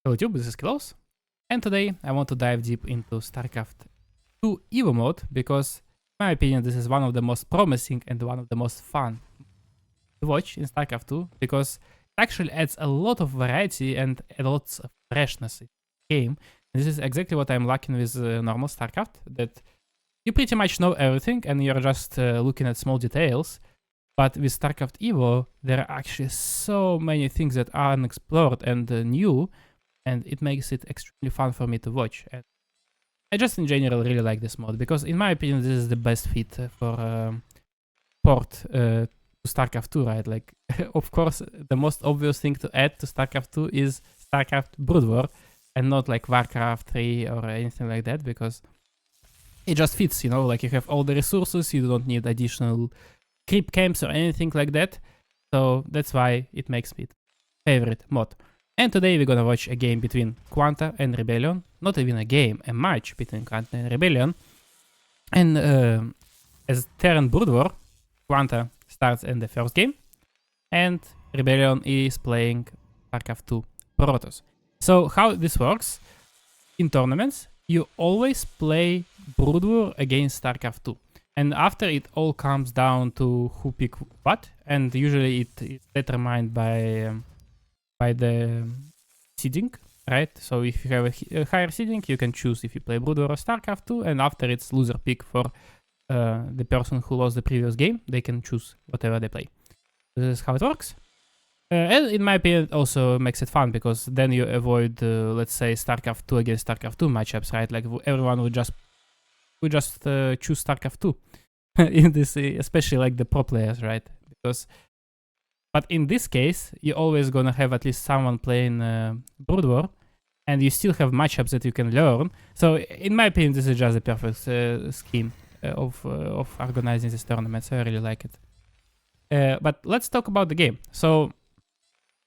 Hello YouTube, this is SKillous, and today I want to dive deep into StarCraft 2 Evo mode because, in my opinion, this is one of the most promising and one of the most fun to watch in StarCraft 2 because it actually adds a lot of variety and a lot of freshness in the game. And this is exactly what I'm lacking with normal StarCraft, that you pretty much know everything and you're just looking at small details. But with StarCraft Evo, there are actually so many things that are unexplored and new, and it makes it extremely fun for me to watch. And I just in general really like this mod because in my opinion this is the best fit for port to StarCraft 2, right? Like, of course, the most obvious thing to add to StarCraft 2 is StarCraft Brood War and not like Warcraft 3 or anything like that, because it just fits, you know, like you have all the resources, you don't need additional creep camps or anything like that. So that's why it makes me favorite mod. And today we're gonna watch a game between Quanta and Rebellion. Not even a game, a match between Quanta and Rebellion. And as Terran Brood War, Quanta starts in the first game, and Rebellion is playing StarCraft 2 Protoss. So how this works, in tournaments, you always play Brood War against StarCraft 2. And after it all comes down to who pick what, and usually it is determined by the seeding, right? So if you have a higher seeding, you can choose if you play Brood War or StarCraft 2, and after it's loser pick for the person who lost the previous game, they can choose whatever they play. This is how it works. And in my opinion, it also makes it fun because then you avoid, let's say, StarCraft 2 against StarCraft 2 matchups, right? Like everyone would just choose StarCraft 2 in this, especially like the pro players, right? But in this case, you're always gonna have at least someone playing Brood War, and you still have matchups that you can learn. So in my opinion, this is just a perfect scheme of organizing this tournament. So I really like it. But let's talk about the game. So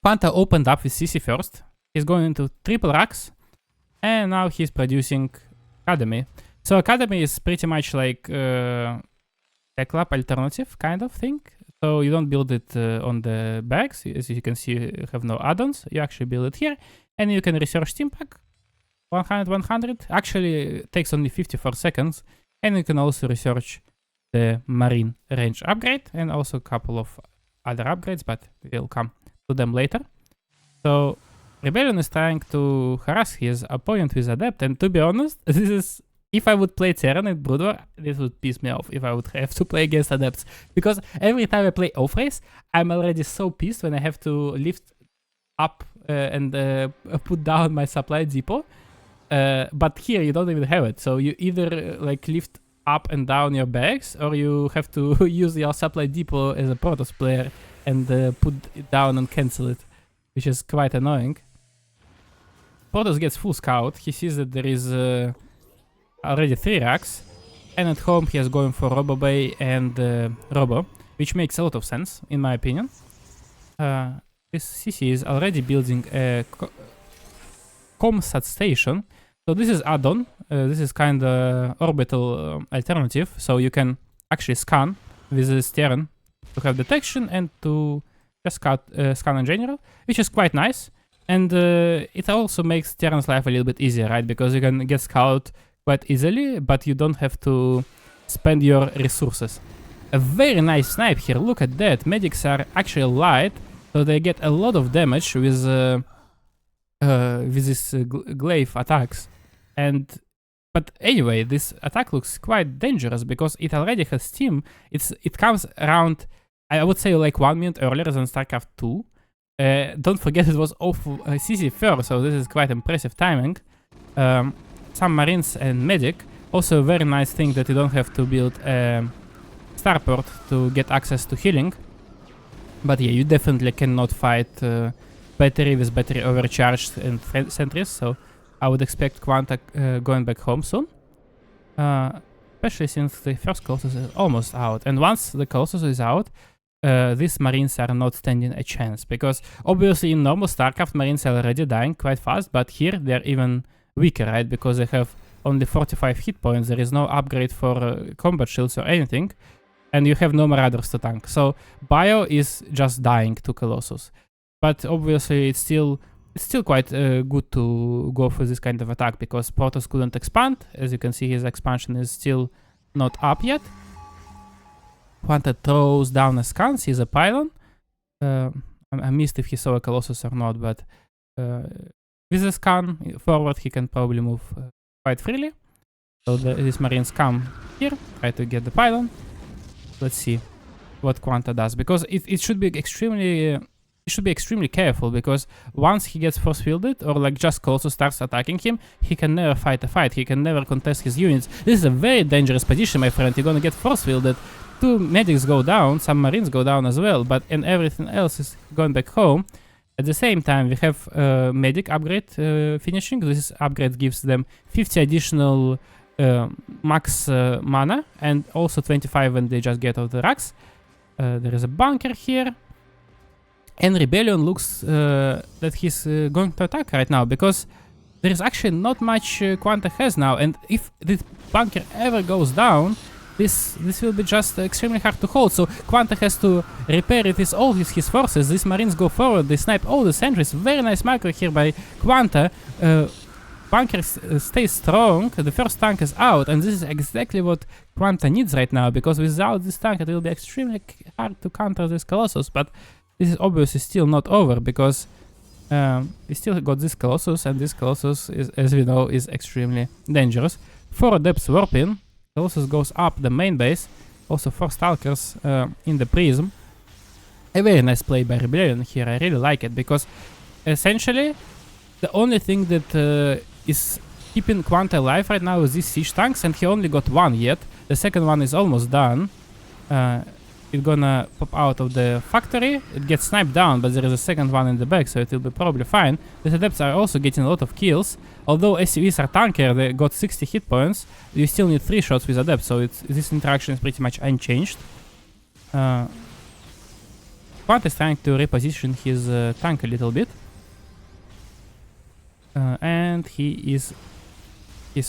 Quanta opened up with CC first. He's going into triple racks, and now he's producing Academy. So Academy is pretty much like Tech Lab alternative kind of thing. So you don't build it on the bags. As you can see, you have no add-ons. You actually build it here, and you can research Steam Pack 100. Actually, it takes only 54 seconds, and you can also research the Marine range upgrade and also a couple of other upgrades, but we'll come to them later. So Rebellion is trying to harass his opponent with Adept, and to be honest, this is, if I would play Terran and Brood War, this would piss me off if I would have to play against Adepts. Because every time I play off-race, I'm already so pissed when I have to lift up and put down my supply depot. But here you don't even have it. So you either like lift up and down your bags, or you have to use your supply depot as a Protoss player and put it down and cancel it, which is quite annoying. Protoss gets full scout. He sees that there is already 3 racks, and at home he is going for Robo Bay and Robo, which makes a lot of sense in my opinion. This CC is already building a ComSat station, so this is add-on. This is kind of orbital alternative, so you can actually scan with this Terran to have detection and to just scan in general, which is quite nice. And it also makes Terran's life a little bit easier, right? Because you can get scout quite easily, but you don't have to spend your resources. A very nice snipe here, look at that. Medics are actually light, so they get a lot of damage with this glaive attacks. But anyway, this attack looks quite dangerous because it already has steam. It comes around, I would say, like 1 minute earlier than StarCraft 2. Don't forget it was off CC first, so this is quite impressive timing. Some Marines and Medic. Also a very nice thing that you don't have to build a starport to get access to healing. But yeah, you definitely cannot fight battery with battery overcharged and sentries, so I would expect Quanta going back home soon. Especially since the first Colossus is almost out. And once the Colossus is out, these Marines are not standing a chance. Because obviously in normal StarCraft, Marines are already dying quite fast, but here they're even weaker, right? Because they have only 45 hit points, there is no upgrade for combat shields or anything, and you have no Marauders to tank. So Bio is just dying to Colossus. But obviously it's still it's still quite good to go for this kind of attack because Protoss couldn't expand. As you can see, his expansion is still not up yet. Quanta throws down a scan, sees a pylon. I missed if he saw a Colossus or not, but with a scan forward, he can probably move quite freely. So these Marines come here, try to get the pylon. Let's see what Quanta does, because it should be extremely careful, because once he gets force fielded or like just Colossus starts attacking him, he can never fight a fight, he can never contest his units. This is a very dangerous position, my friend. You're gonna get force fielded. 2 medics go down, some Marines go down as well, and everything else is going back home. At the same time, we have medic upgrade finishing. This upgrade gives them 50 additional max mana, and also 25 when they just get out the racks. There is a bunker here. And Rebellion looks that he's going to attack right now, because there is actually not much Quanta has now, and if this bunker ever goes down, this will be just extremely hard to hold. So Quanta has to repair it with all his forces. These Marines go forward, they snipe all the sentries. Very nice macro here by Quanta. Bunker stays strong, the first tank is out, and this is exactly what Quanta needs right now, because without this tank it will be extremely hard to counter this Colossus. But this is obviously still not over, because we still got this Colossus, and this Colossus, is, as we know, is extremely dangerous. 4 Adepts warping, Colossus goes up the main base, also 4 Stalkers in the Prism. A very nice play by Rebellion here, I really like it, because essentially the only thing that is keeping Quanta alive right now is these siege tanks, and he only got 1 yet. The second one is almost done. It's gonna pop out of the factory, it gets sniped down, but there is a second one in the back, so it will be probably fine. The Adepts are also getting a lot of kills. Although SUVs are tankier, they got 60 hit points, you still need 3 shots with Adepts, so this interaction is pretty much unchanged. Quanta is trying to reposition his tank a little bit. And he's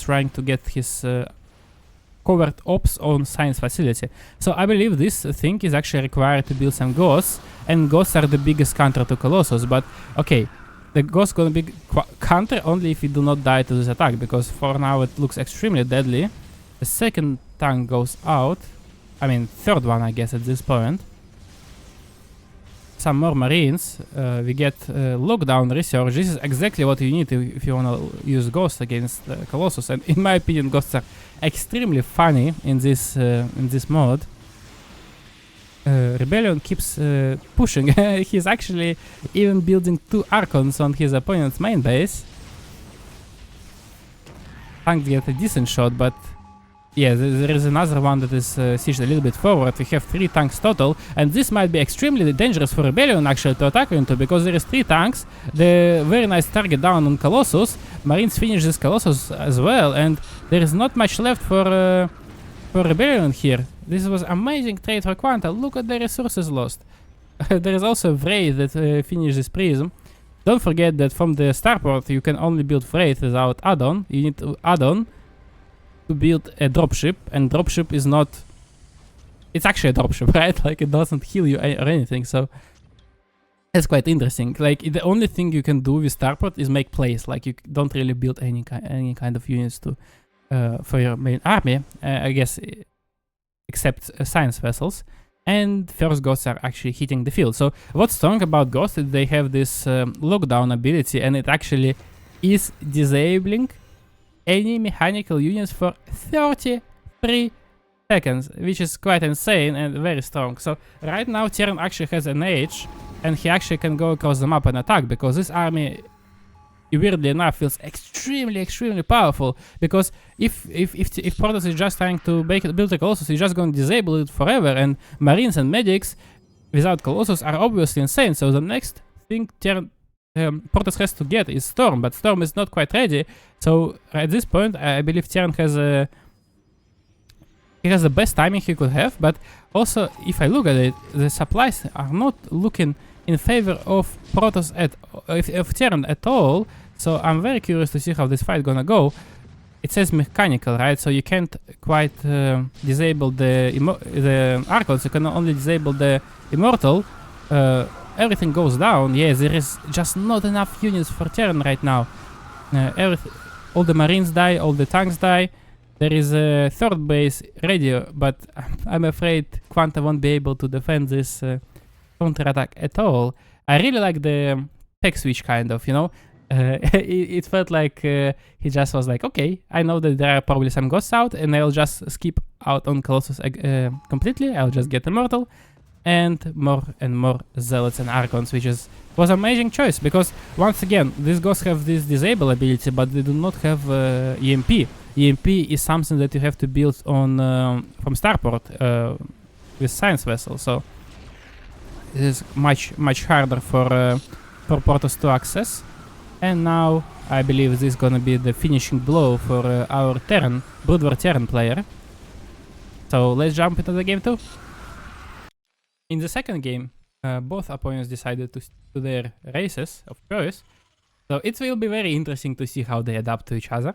trying to get his covert ops on science facility. So I believe this thing is actually required to build some ghosts, and ghosts are the biggest counter to Colossus. But okay, the ghosts gonna be counter only if we do not die to this attack, because for now it looks extremely deadly. The second tank goes out, I mean third one I guess at this point. Some more Marines, we get lockdown research. This is exactly what you need if you wanna use ghosts against Colossus, and in my opinion ghosts are extremely funny in this mode. Rebellion keeps pushing. He's actually even building 2 Archons on his opponent's main base. Tank get a decent shot, but yeah, there is another one that is sieged a little bit forward. We have 3 tanks total, and this might be extremely dangerous for Rebellion actually to attack into, because there is 3 tanks. The very nice target down on Colossus. Marines finish this Colossus as well, and there is not much left for Rebellion here. This was amazing trade for Quanta. Look at the resources lost. There is also Wraith that finished this Prism. Don't forget that from the starport you can only build Wraith without add-on. You need to add-on to build a dropship, and dropship is not... It's actually a dropship, right? Like, it doesn't heal you or anything, so... It's quite interesting. Like, the only thing you can do with starport is make plays. Like, you don't really build any kind of units to for your main army, I guess, except science vessels. And first ghosts are actually hitting the field. So what's strong about ghosts is they have this lockdown ability, and it actually is disabling any mechanical units for 33 seconds, which is quite insane and very strong. So right now Terran actually has an edge, and he actually can go across the map and attack, because this army, weirdly enough, feels extremely powerful. Because if Protoss is just trying to build a Colossus, he's just going to disable it forever, and Marines and Medics without Colossus are obviously insane. So the next thing Protoss has to get is Storm, but Storm is not quite ready. So at this point, I believe Terran has the best timing he could have. But also, if I look at it, the supplies are not looking in favor of Protoss of Terran at all. So I'm very curious to see how this fight gonna go. It says mechanical, right? So you can't quite disable the Archons. You can only disable the Immortal. everything goes down, yeah, there is just not enough units for Terran right now. All the Marines die, all the tanks die. There is a third base ready, but I'm afraid Quanta won't be able to defend this counterattack at all. I really like the tech switch, kind of, you know. It felt like he just was like, okay, I know that there are probably some ghosts out, and I'll just skip out on Colossus completely. I'll just get Immortal, and more Zealots and Archons, which was an amazing choice, because once again, these ghosts have this disable ability, but they do not have EMP. EMP is something that you have to build on from Starport with Science Vessel, so it is much harder for Portos to access. And now I believe this is gonna be the finishing blow for our Terran, Brood War Terran player. So let's jump into the game 2. In the second game, both opponents decided to stick to their races of choice. So it will be very interesting to see how they adapt to each other.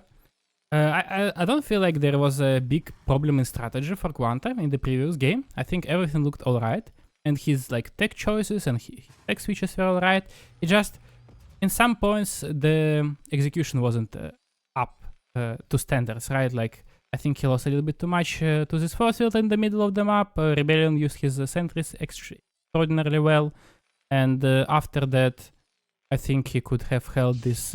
I don't feel like there was a big problem in strategy for Quanta in the previous game. I think everything looked alright. And his like tech choices and his tech switches were alright. It just, in some points, the execution wasn't up to standards, right? Like, I think he lost a little bit too much to this force field in the middle of the map. Rebellion used his sentries extraordinarily well. And after that, I think he could have held this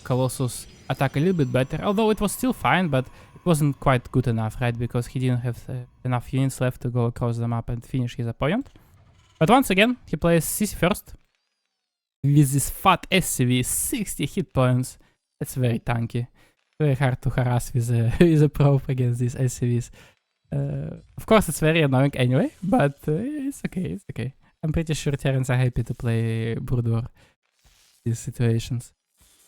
Colossus attack a little bit better. Although it was still fine, but it wasn't quite good enough, right? Because he didn't have enough units left to go across the map and finish his opponent. But once again, he plays CC first. With this fat SCV, 60 hit points. That's very tanky. Very hard to harass with a probe against these SCVs. Of course, it's very annoying anyway, but it's okay, it's okay. I'm pretty sure Terrans are happy to play Brood War these situations.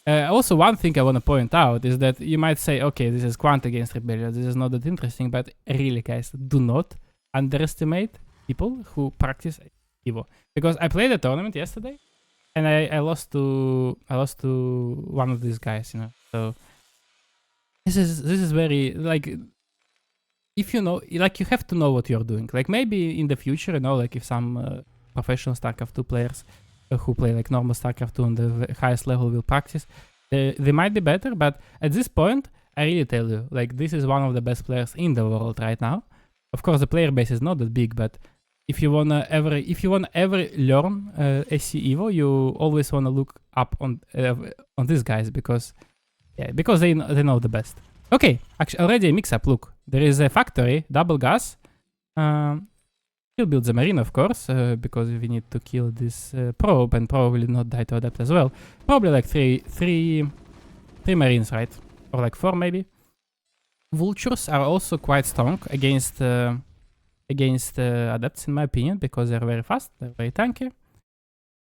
Also, one thing I want to point out is that you might say, okay, this is Quant against Rebellion, this is not that interesting, but really, guys, do not underestimate people who practice Evo. Because I played a tournament yesterday, and I lost to one of these guys, you know. So this is very, like, if you know, like, you have to know what you're doing. Like, maybe in the future, you know, like if some professional StarCraft 2 players who play like normal StarCraft 2 on the highest level will practice, they might be better, but at this point, I really tell you, like, this is one of the best players in the world right now. Of course, the player base is not that big, but if you wanna ever learn SC Evo, you always wanna look up on these guys, because they know the best. Okay, actually already a mix-up. Look, there is a factory, double gas. He'll build the marine, of course, because we need to kill this probe, and probably not die to adapt as well. Probably like three marines, right? Or like 4 maybe. Vultures are also quite strong against adepts, in my opinion, because they're very fast, they're very tanky.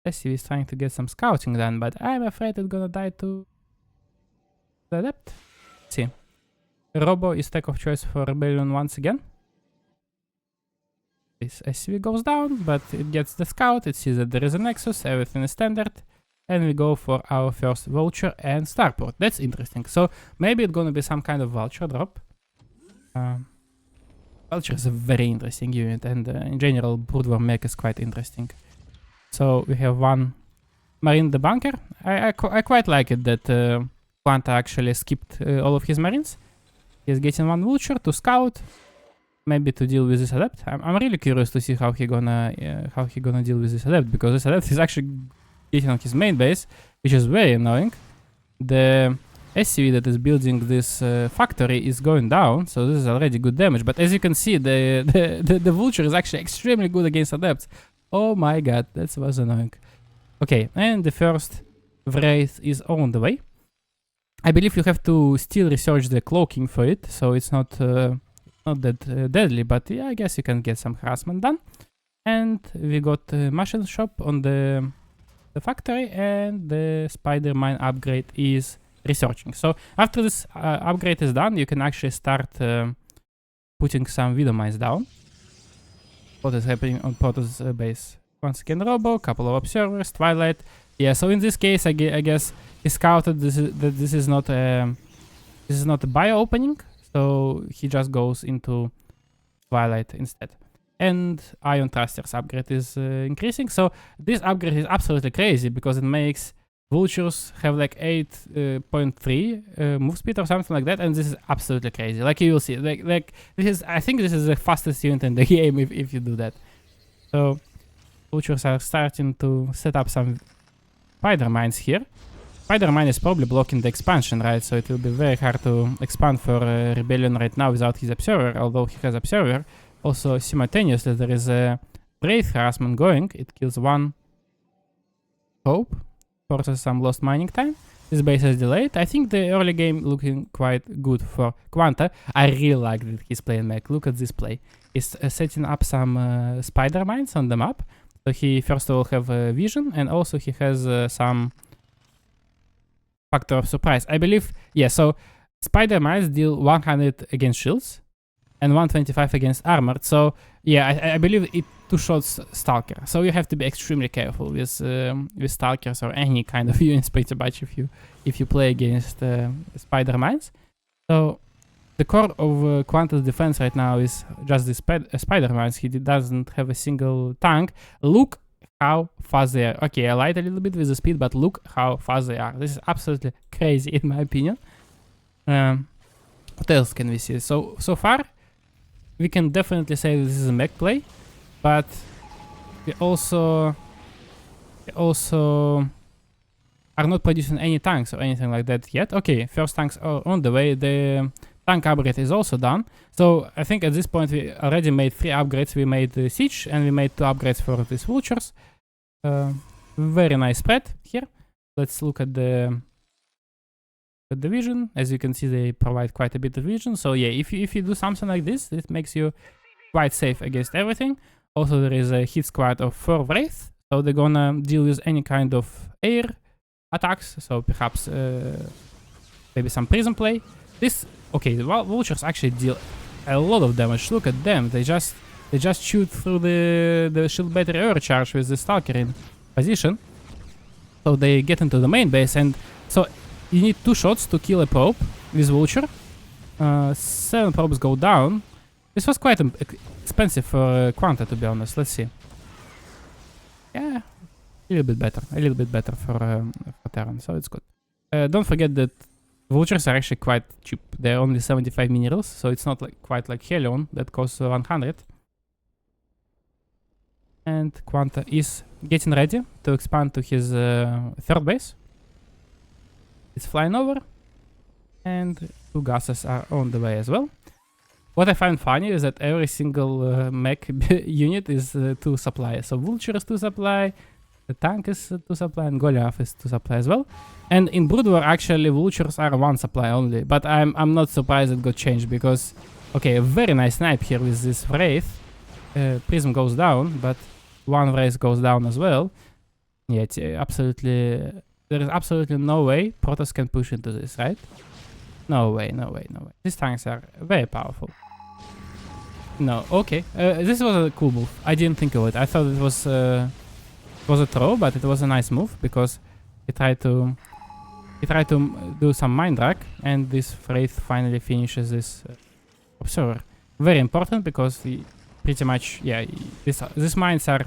SCV is trying to get some scouting done, but I'm afraid it's gonna die to the adept. Let's see. Robo is tech of choice for Rebellion once again. This SCV goes down, but it gets the scout, it sees that there is a nexus, everything is standard, and we go for our first vulture and starport. That's interesting. So maybe it's gonna be some kind of vulture drop. Vulture is a very interesting unit, and in general, Brood War mech is quite interesting. So we have one marine in the bunker. I quite like it that Quanta actually skipped all of his marines. He's getting one vulture to scout, maybe to deal with this adept. I'm really curious to see how he gonna deal with this adept, because this adept is actually getting on his main base, which is very annoying. The SCV that is building this factory is going down, so this is already good damage. But as you can see, the vulture is actually extremely good against adepts. Oh my god, that was annoying. Okay, and the first Wraith is on the way. I believe you have to still research the cloaking for it, so it's not that deadly, but yeah, I guess you can get some harassment done. And we got a machine shop on the factory, and the spider mine upgrade is researching. So after this upgrade is done, you can actually start putting some widow mines down. What is happening on Protoss base? Once again, Robo, couple of observers, Twilight. Yeah, so in this case, I guess he scouted that this is not a bio opening, so he just goes into Twilight instead. and Ion Thrusters upgrade is increasing. So this upgrade is absolutely crazy because it makes vultures have like 8.3 move speed or something like that, and this is absolutely crazy. Like you will see, like this is, I think this is the fastest unit in the game if you do that. So vultures are starting to set up some spider mines here. Spider mine is probably blocking the expansion, right? So it will be very hard to expand for Rebellion right now without his observer, although he has observer. Also simultaneously there is a Wraith harassment going. It kills one hope, forces some lost mining time. This base is delayed. I think the early game looking quite good for Quanta. I really like that he's playing mech. Look at this play. He's setting up some spider mines on the map. So he first of all have vision, and also he has some factor of surprise. I believe, yeah, so spider mines deal 100 against shields and 125 against armored. So yeah, I believe it two-shots Stalker. So you have to be extremely careful with Stalkers or any kind of units pretty much if you play against spider mines. So the core of Quanta's defense right now is just the spider mines. He doesn't have a single tank. Look how fast they are. Okay, I lied a little bit with the speed, but look how fast they are. This is absolutely crazy in my opinion. What else can we see? So far, we can definitely say this is a mech play, but we also are not producing any tanks or anything like that yet. Okay, first tanks are on the way. The tank upgrade is also done. So I think at this point we already made 3 upgrades. We made the siege and we made 2 upgrades for these vultures. Very nice spread here. Let's look at the vision. As you can see, they provide quite a bit of vision. So yeah, if you do something like this, it makes you quite safe against everything. Also, there is a hit squad of 4 Wraith, so they're gonna deal with any kind of air attacks. So perhaps maybe some prison play. Okay, the vultures actually deal a lot of damage. Look at them. They just shoot through the shield battery overcharge with the Stalker in position. So they get into the main base, and so you need 2 shots to kill a probe with vulture. 7 probes go down. This was quite expensive for Quanta, to be honest. Let's see. Yeah, a little bit better for Terran, so it's good. Don't forget that vultures are actually quite cheap. They're only 75 minerals, so it's not quite like Helion that costs 100. And Quanta is getting ready to expand to his 3rd base. It's flying over, and 2 gases are on the way as well. What I find funny is that every single mech unit is 2 supply. So vulture is 2 supply, the tank is 2 supply, and Goliath is 2 supply as well. And in Brood War, actually, vultures are 1 supply only. But I'm not surprised it got changed because, okay, a very nice snipe here with this Wraith. Prism goes down, but 1 Wraith goes down as well. Yeah, it's absolutely... There is absolutely no way Protoss can push into this, right? No way. These tanks are very powerful. No, okay. This was a cool move. I didn't think of it. I thought it was a throw, but it was a nice move because he tried to do some mind drag, and this Wraith finally finishes this observer. Very important because he pretty much, yeah, these mines are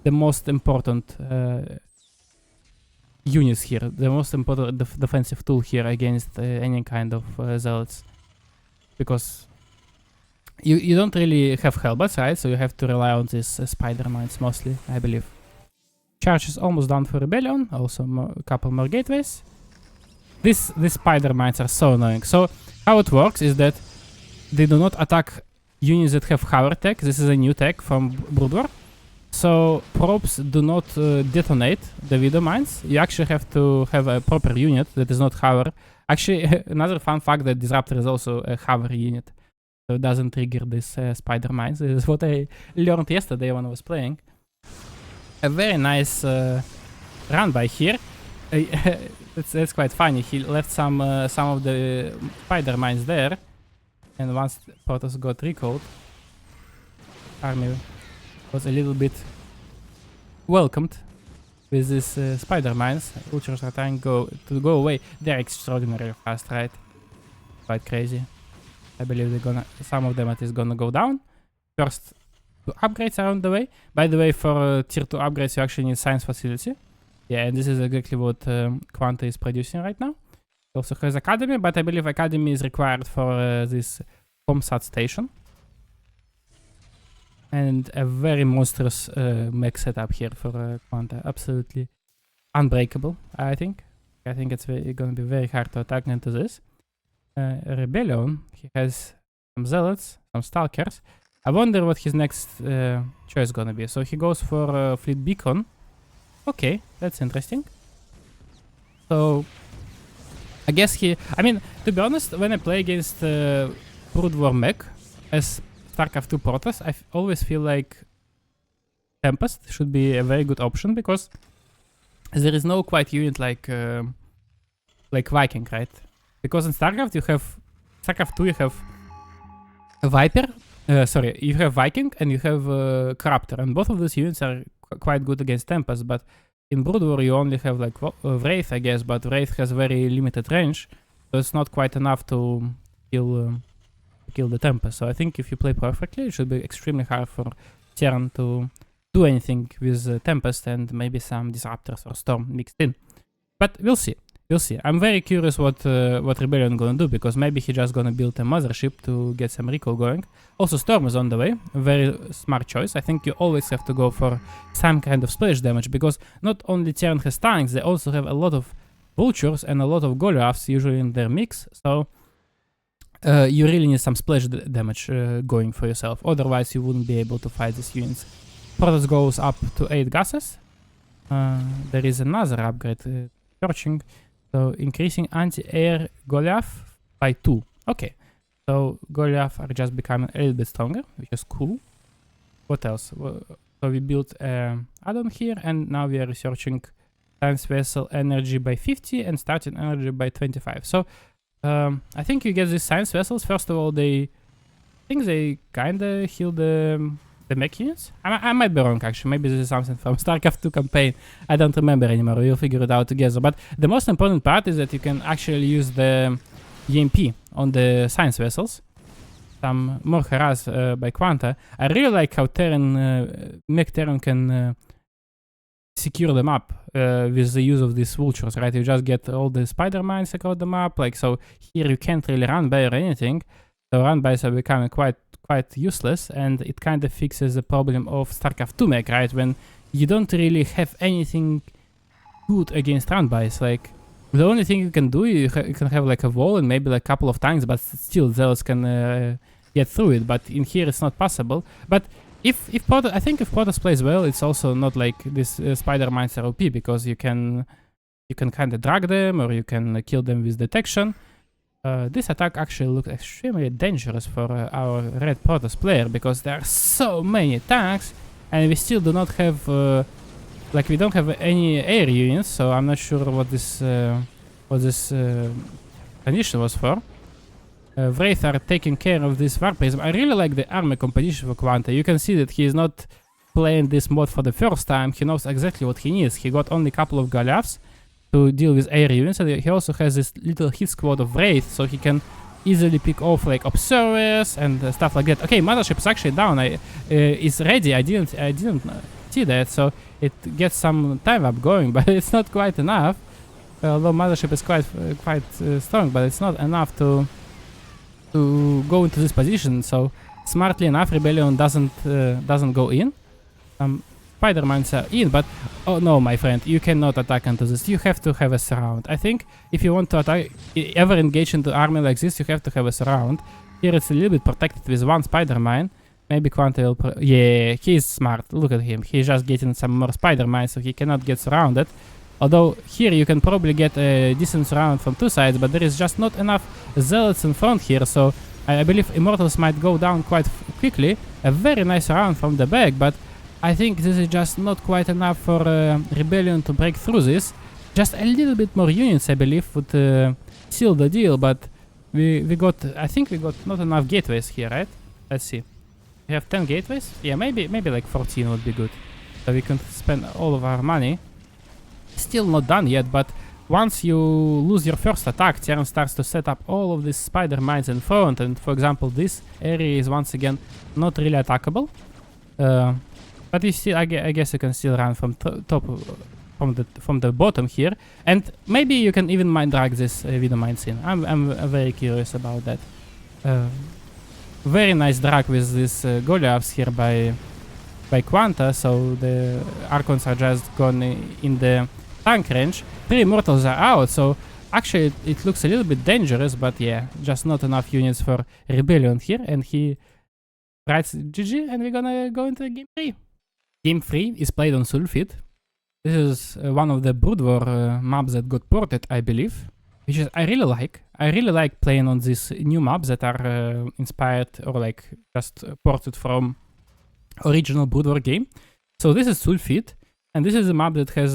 the most important units here, the most important defensive tool here against any kind of zealots, because you don't really have Hellbats, right? So you have to rely on these spider mines mostly, I believe. Charge is almost done for Rebellion, also a couple more gateways. These spider mines are so annoying. So how it works is that they do not attack units that have hover tech. This is a new tech from Brood War. So probes do not detonate the Widow mines. You actually have to have a proper unit that is not hover. Actually, another fun fact that Disruptor is also a hover unit. So it doesn't trigger this spider mines. This is what I learned yesterday when I was playing. A very nice run by here. That's quite funny. He left some of the spider mines there. And once Protoss got recalled, army was a little bit welcomed with these spider mines. Vultures are trying to go away. They're extraordinarily fast, right? Quite crazy. I believe some of them is gonna go down. First upgrades around the way. By the way, for tier 2 upgrades, you actually need science facility. Yeah, and this is exactly what Quanta is producing right now. It also has academy, but I believe academy is required for this ComSat station. And a very monstrous mech setup here for Quanta. Absolutely unbreakable, I think. I think it's going to be very hard to attack into this. Rebellion, he has some zealots, some stalkers. I wonder what his next choice gonna be. So he goes for fleet beacon. Okay, that's interesting. So I guess I mean, to be honest, when I play against Brood War mech as StarCraft 2 Protoss, I always feel like Tempest should be a very good option because there is no quite unit like Viking, right? Because in StarCraft you have StarCraft 2 you have a Viper, you have Viking and you have Corruptor, and both of these units are quite good against Tempest. But in Brood War you only have like Wraith, I guess, but Wraith has very limited range, so it's not quite enough to kill the Tempest. So I think if you play perfectly, it should be extremely hard for Terran to do anything with Tempest and maybe some Disruptors or Storm mixed in. But we'll see. We'll see. I'm very curious what Rebellion gonna do, because maybe he just gonna build a mothership to get some recall going. Also, Storm is on the way. Very smart choice. I think you always have to go for some kind of splash damage, because not only Terran has tanks, they also have a lot of Vultures and a lot of Goliaths usually in their mix. So you really need some splash damage going for yourself. Otherwise, you wouldn't be able to fight these units. Protoss goes up to 8 gases. There is another upgrade, searching. So increasing anti-air Goliath by 2. Okay. So Goliath are just becoming a little bit stronger, which is cool. What else? So we built an add-on here, and now we are researching Science Vessel energy by 50 and starting energy by 25. So I think you get these Science Vessels. First of all, I think they kinda heal the mech units. I might be wrong, actually. Maybe this is something from StarCraft 2 campaign. I don't remember anymore. We'll figure it out together. But the most important part is that you can actually use the EMP on the Science Vessels. Some more harass by Quanta. I really like how mech Terran can secure the map with the use of these vultures, right? You just get all the spider mines across the map. Like, so here you can't really run by or anything. So run-bys are becoming quite useless, and it kind of fixes the problem of StarCraft 2 mech, right? When you don't really have anything good against run-bys. Like, the only thing you can do, you can have like a wall and maybe like a couple of tanks, but still Zealots can get through it. But in here it's not possible. But I think if Protoss plays well, it's also not like this spider mines are OP, because you can kind of drag them, or you can kill them with detection. This attack actually looks extremely dangerous for our red Protoss player, because there are so many tanks, and we still do not have, we don't have any air units, so I'm not sure what this condition was for. Wraith are taking care of this War Prism. I really like the army composition for Quanta. You can see that he is not playing this mod for the first time. He knows exactly what he needs. He got only a couple of Goliaths to deal with air units, and he also has this little hit squad of Wraith, so he can easily pick off like observers and stuff like that. Okay, mothership is actually down. It's ready. I didn't see that, so it gets some time up going, but it's not quite enough. Although mothership is quite strong, but it's not enough to go into this position. So smartly enough, Rebellion doesn't go in. Spider mines are in, but oh no, my friend, you cannot attack into this. You have to have a surround. I think if you want to ever engage into army like this, you have to have a surround. Here it's a little bit protected with one spider mine. Maybe Quanta will yeah, he is smart. Look at him. He's just getting some more spider mines, so he cannot get surrounded. Although here you can probably get a decent surround from two sides, but there is just not enough zealots in front here, so I believe Immortals might go down quite quickly. A very nice round from the back, but I think this is just not quite enough for Rebellion to break through this. Just a little bit more units, I believe, would seal the deal, but I think we got not enough gateways here, right? Let's see. We have 10 gateways? Yeah, maybe like 14 would be good. So we can spend all of our money. Still not done yet, but once you lose your first attack, Terran starts to set up all of these spider mines in front, and for example this area is once again not really attackable. But you still, I guess you can still run from top, from the bottom here, and maybe you can even drag this Widow Mine scene. I'm very curious about that. Very nice drag with these Goliaths here by Quanta, so the Archons are just gone in the tank range. 3 Immortals are out, so actually it looks a little bit dangerous, but yeah, just not enough units for Rebellion here, and he writes GG, and we're gonna go into game 3. Game 3 is played on Sulfit. This is one of the Brood War maps that got ported, I believe, which is I really like. I really like playing on these new maps that are inspired or like just ported from original Brood War game. So this is Sulfit, and this is a map that has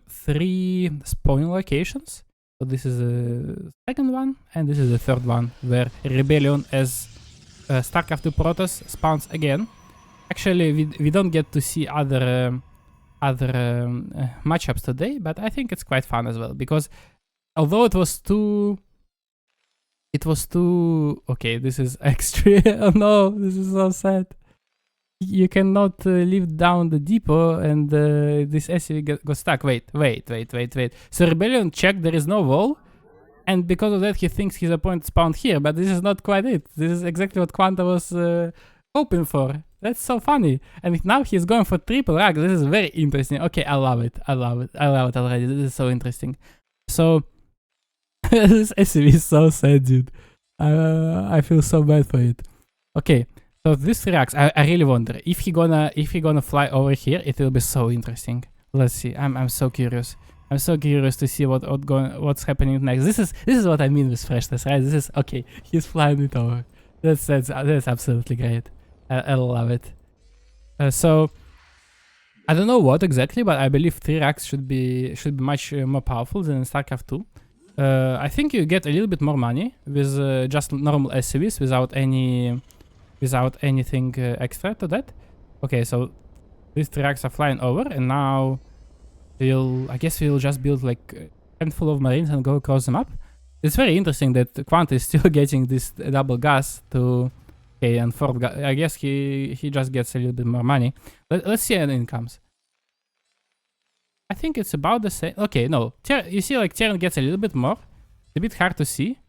3 spawning locations. So this is the second one, and this is the third one, where Rebellion as StarCraft 2 Protoss spawns again. Actually, we don't get to see other matchups today, but I think it's quite fun as well, because although it was too... Okay, this is extreme. Oh no, this is so sad. You cannot leave down the depot, and this SUV got stuck. Wait. So Rebellion checked, there is no wall, and because of that he thinks his opponent spawned here, but this is not quite it. This is exactly what Quanta was hoping for. That's so funny. And now he's going for triple rack. This is very interesting. Okay, I love it already. This is so interesting. So this SUV is so sad, dude. I feel so bad for it. Okay, so this reacts. I really wonder if he gonna fly over here. It will be so interesting. Let's see. I'm so curious. I'm so curious to see what's happening next. This is what I mean with freshness, right? This is okay. He's flying it over. That's absolutely great. I love it. So I don't know what exactly, but I believe 3 racks should be much more powerful than in StarCraft 2. I think you get a little bit more money with just normal SCVs without anything extra to that. Okay, so these 3 racks are flying over, and now I guess we'll just build like a handful of Marines and go across the map. It's very interesting that Quanta is still getting this double gas to... Okay, and fourth gas. I guess he just gets a little bit more money. Let's see how it comes. I think it's about the same. Okay, no. You see, like, Terran gets a little bit more. It's a bit hard to see.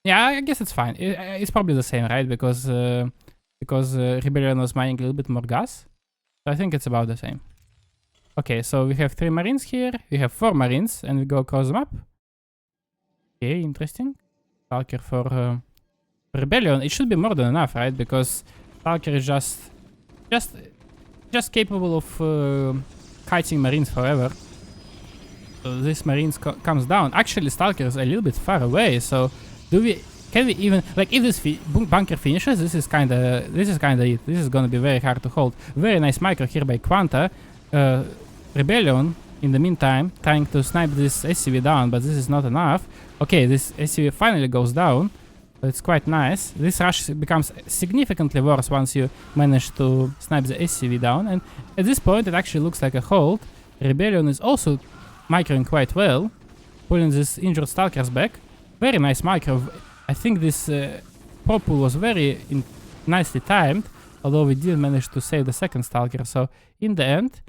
Yeah, I guess it's fine. It's probably the same, right? Because Rebellion was mining a little bit more gas. So I think it's about the same. Okay, so we have 3 Marines here. We have 4 Marines, and we go across the map. Okay, interesting. Stalker for Rebellion. It should be more than enough, right? Because Stalker is just capable of kiting Marines forever. So this Marines comes down. Actually, Stalker is a little bit far away. So can we even, like, if this bunker finishes, this is kinda it. This is gonna be very hard to hold. Very nice micro here by Quanta. Rebellion, in the meantime, trying to snipe this SCV down, but this is not enough. Okay, this SCV finally goes down. It's quite nice. This rush becomes significantly worse once you manage to snipe the SCV down, and at this point it actually looks like a hold. Rebellion is also microing quite well, pulling these injured Stalkers back. Very nice micro. I think this prop pool was very nicely timed, although we didn't manage to save the second Stalker. So in the end,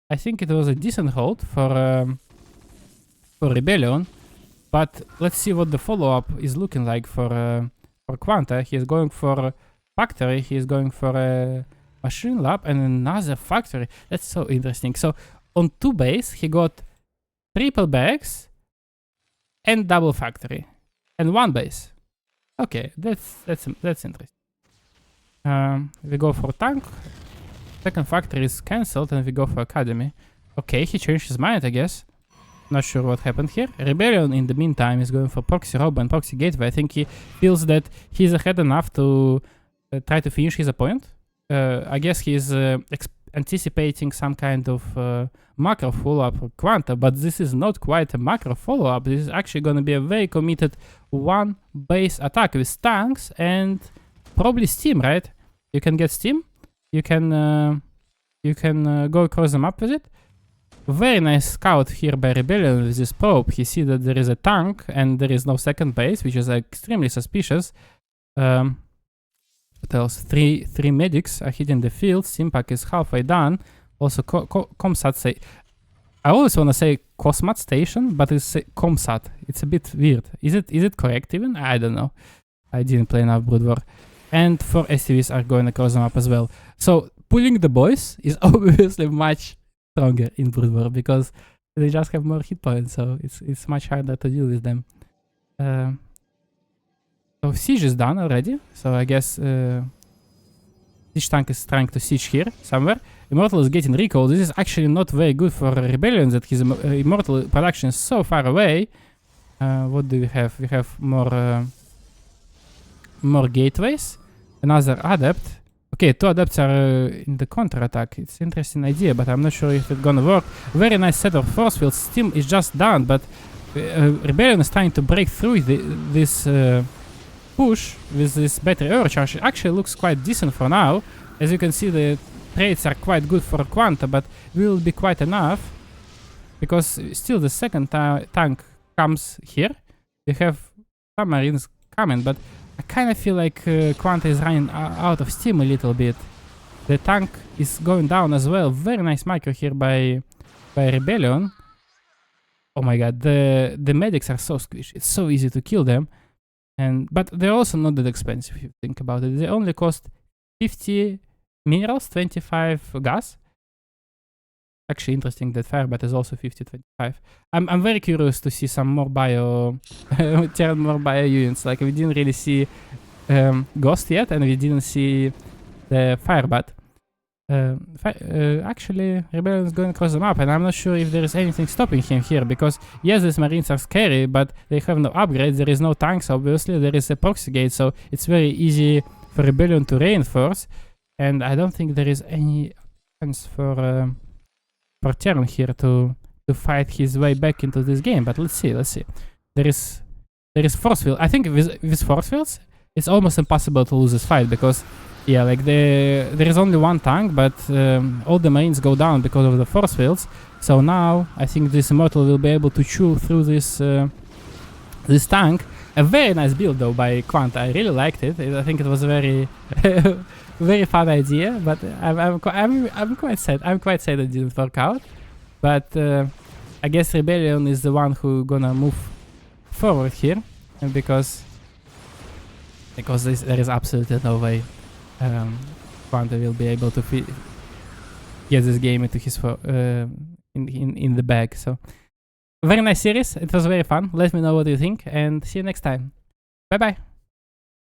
I think it was a decent hold for Rebellion. But let's see what the follow-up is looking like for Quanta. He is going for factory, he is going for a machine lab and another factory. That's so interesting. So on 2 base, he got triple bags and double factory. And 1 base. Okay, that's interesting. We go for tank. Second factory is cancelled and we go for academy. Okay, he changed his mind, I guess. Not sure what happened here. Rebellion, in the meantime, is going for proxy robe and proxy gateway. I think he feels that he's ahead enough to try to finish his opponent. I guess he's anticipating some kind of macro follow-up for Quanta, but this is not quite a macro follow-up. This is actually going to be a very committed 1 base attack with tanks and probably steam, right? You can get steam. You can go across the map with it. Very nice scout here by Rebellion with this probe. He sees that there is a tank and there is no second base, which is extremely suspicious. What else? Three medics are hitting the field. Simpack is halfway done. Also, Comsat say... I always want to say Cosmat Station, but it's Comsat. It's a bit weird. Is it correct even? I don't know. I didn't play enough Brood War. And 4 SCVs are going across the map as well. So, pulling the boys is obviously much stronger in Brood War because they just have more hit points, so it's much harder to deal with them. So siege is done already, so I guess siege tank is trying to siege here somewhere. Immortal is getting recall. This is actually not very good for Rebellion that his Immortal production is so far away. What do we have? We have more gateways. Another adept. Okay, 2 adepts are in the counter-attack. It's an interesting idea, but I'm not sure if it's gonna work. Very nice set of force fields. Steam is just done, but Rebellion is trying to break through this push with this battery overcharge. It actually looks quite decent for now. As you can see, the traits are quite good for Quanta, but will be quite enough because still the second tank comes here. We have submarines coming, but I kind of feel like Quanta is running out of steam a little bit. The tank is going down as well. Very nice micro here by Rebellion. Oh my god, the medics are so squishy. It's so easy to kill them. But they're also not that expensive if you think about it. They only cost 50 minerals, 25 gas. Actually interesting that Firebat is also 50-25. I'm very curious to see some more bio more bio units. Like we didn't really see Ghost yet, and we didn't see the Firebat. Actually, Rebellion is going across the map, and I'm not sure if there is anything stopping him here, because yes, these marines are scary, but they have no upgrades, there is no tanks, obviously, there is a proxy gate, so it's very easy for Rebellion to reinforce, and I don't think there is any chance for Terran here to fight his way back into this game, but let's see. There is force field. I think with force fields, it's almost impossible to lose this fight, because yeah, like there is only one tank, but all the marines go down because of the force fields. So now I think this Immortal will be able to chew through this this tank. A very nice build though by Quant. I really liked it. I think it was a very very fun idea, but I'm quite sad. I'm quite sad it didn't work out. But I guess Rebellion is the one who gonna move forward here, and because there is absolutely no way Quanta will be able to get this game into his in the bag. So very nice series. It was very fun. Let me know what you think, and see you next time. Bye bye.